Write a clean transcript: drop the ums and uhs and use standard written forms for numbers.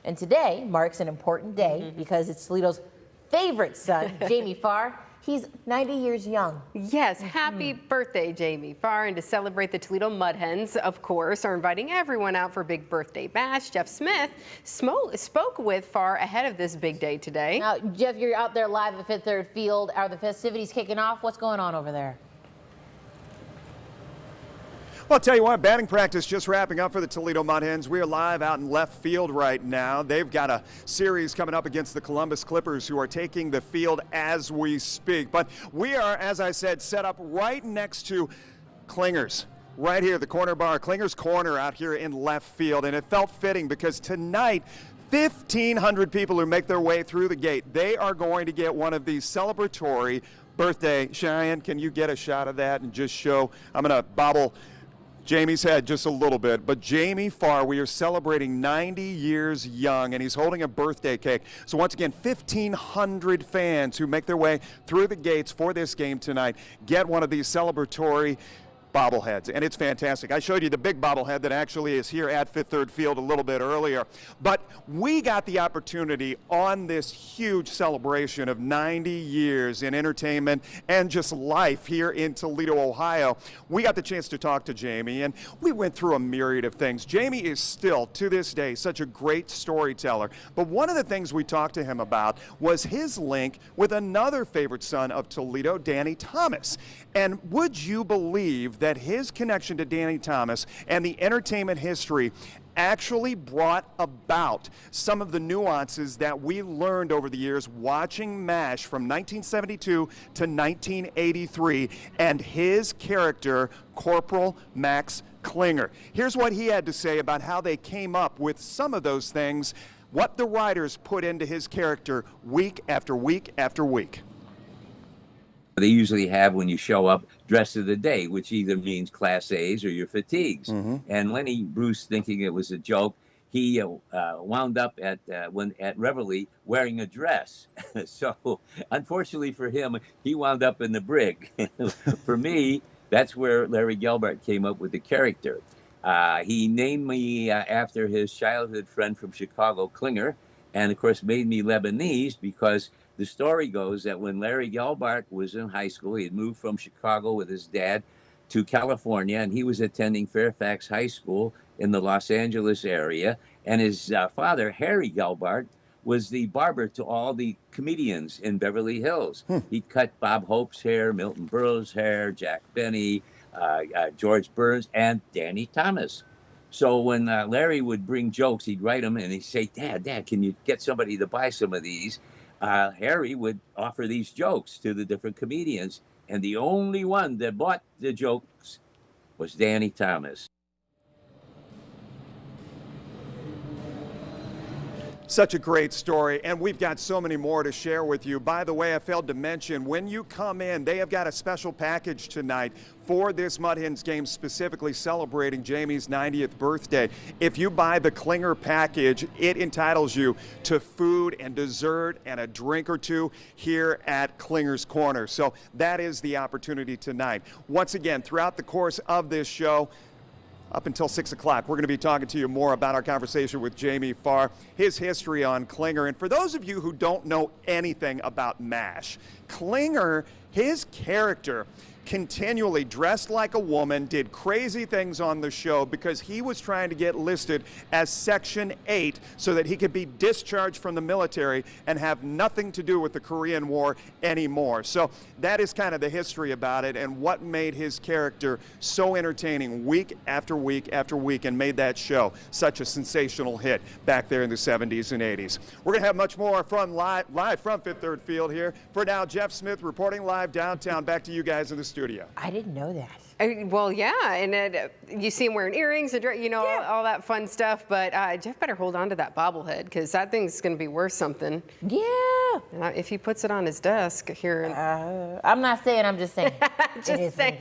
And today marks an important day because it's Toledo's favorite son, Jamie Farr. He's 90 years young. Yes, happy birthday, Jamie Farr. And to celebrate, the Toledo Mud Hens, of course, are inviting everyone out for a big birthday bash. Jeff Smith spoke with Farr ahead of this big day today. Now, Jeff, you're out there live at Fifth Third Field. Are the festivities kicking off? What's going on over there? Well, I'll tell you what, batting practice just wrapping up for the Toledo Mud Hens. We are live out in left field right now. They've got a series coming up against the Columbus Clippers, who are taking the field as we speak. But we are, as I said, set up right next to Clingers. Right here, the corner bar, Clingers Corner out here in left field. And it felt fitting because tonight, 1,500 people who make their way through the gate, they are going to get one of these celebratory birthday. Cheyenne, can you get a shot of that and just show? I'm going to bobble Jamie's head just a little bit, but Jamie Farr, we are celebrating 90 years young, and he's holding a birthday cake. So once again, 1,500 fans who make their way through the gates for this game tonight get one of these celebratory bobbleheads, and it's fantastic. I showed you the big bobblehead that actually is here at Fifth Third Field a little bit earlier, but we got the opportunity on this huge celebration of 90 years in entertainment and just life here in Toledo, Ohio. We got the chance to talk to Jamie, and we went through a myriad of things. Jamie is still, to this day, such a great storyteller, but one of the things we talked to him about was his link with another favorite son of Toledo, Danny Thomas. And would you believe that his connection to Danny Thomas and the entertainment history actually brought about some of the nuances that we learned over the years watching MASH from 1972 to 1983 and his character, Corporal Max Klinger. Here's what he had to say about how they came up with some of those things, what the writers put into his character week after week after week. They usually have when you show up dress of the day, which either means Class A's or your fatigues. And Lenny Bruce, thinking it was a joke, he wound up at Reveille wearing a dress. So unfortunately for him, he wound up in the brig. For me, that's where Larry Gelbart came up with the character. He named me after his childhood friend from Chicago, Klinger, and of course made me Lebanese because the story goes that when Larry Gelbart was in high school, he had moved from Chicago with his dad to California, and he was attending Fairfax High School in the Los Angeles area. And his father, Harry Gelbart, was the barber to all the comedians in Beverly Hills. He cut Bob Hope's hair, Milton Berle's hair, Jack Benny, George Burns, and Danny Thomas. So when Larry would bring jokes, he'd write them, and he'd say, Dad, can you get somebody to buy some of these? Harry would offer these jokes to the different comedians, and the only one that bought the jokes was Danny Thomas. Such a great story, and we've got so many more to share with you. By the way, I failed to mention, when you come in, they have got a special package tonight for this Mud Hens game, specifically celebrating Jamie's 90th birthday. If you buy the Klinger package, it entitles you to food and dessert and a drink or two here at Klinger's Corner. So that is the opportunity tonight. Once again, throughout the course of this show, up until 6 o'clock, we're going to be talking to you more about our conversation with Jamie Farr, his history on Klinger. And for those of you who don't know anything about MASH, Klinger, his character, continually dressed like a woman, did crazy things on the show because he was trying to get listed as Section 8 so that he could be discharged from the military and have nothing to do with the Korean War anymore. So that is kind of the history about it and what made his character so entertaining week after week after week and made that show such a sensational hit back there in the 70s and 80s. We're going to have much more from live from Fifth Third Field here. For now, Jeff Smith reporting live downtown. Back to you guys in the studio. I didn't know that. Well, yeah, and you see him wearing earrings, all that fun stuff, but Jeff better hold on to that bobblehead because that thing's going to be worth something. Yeah. If he puts it on his desk here. I'm not saying, I'm just saying. Just saying.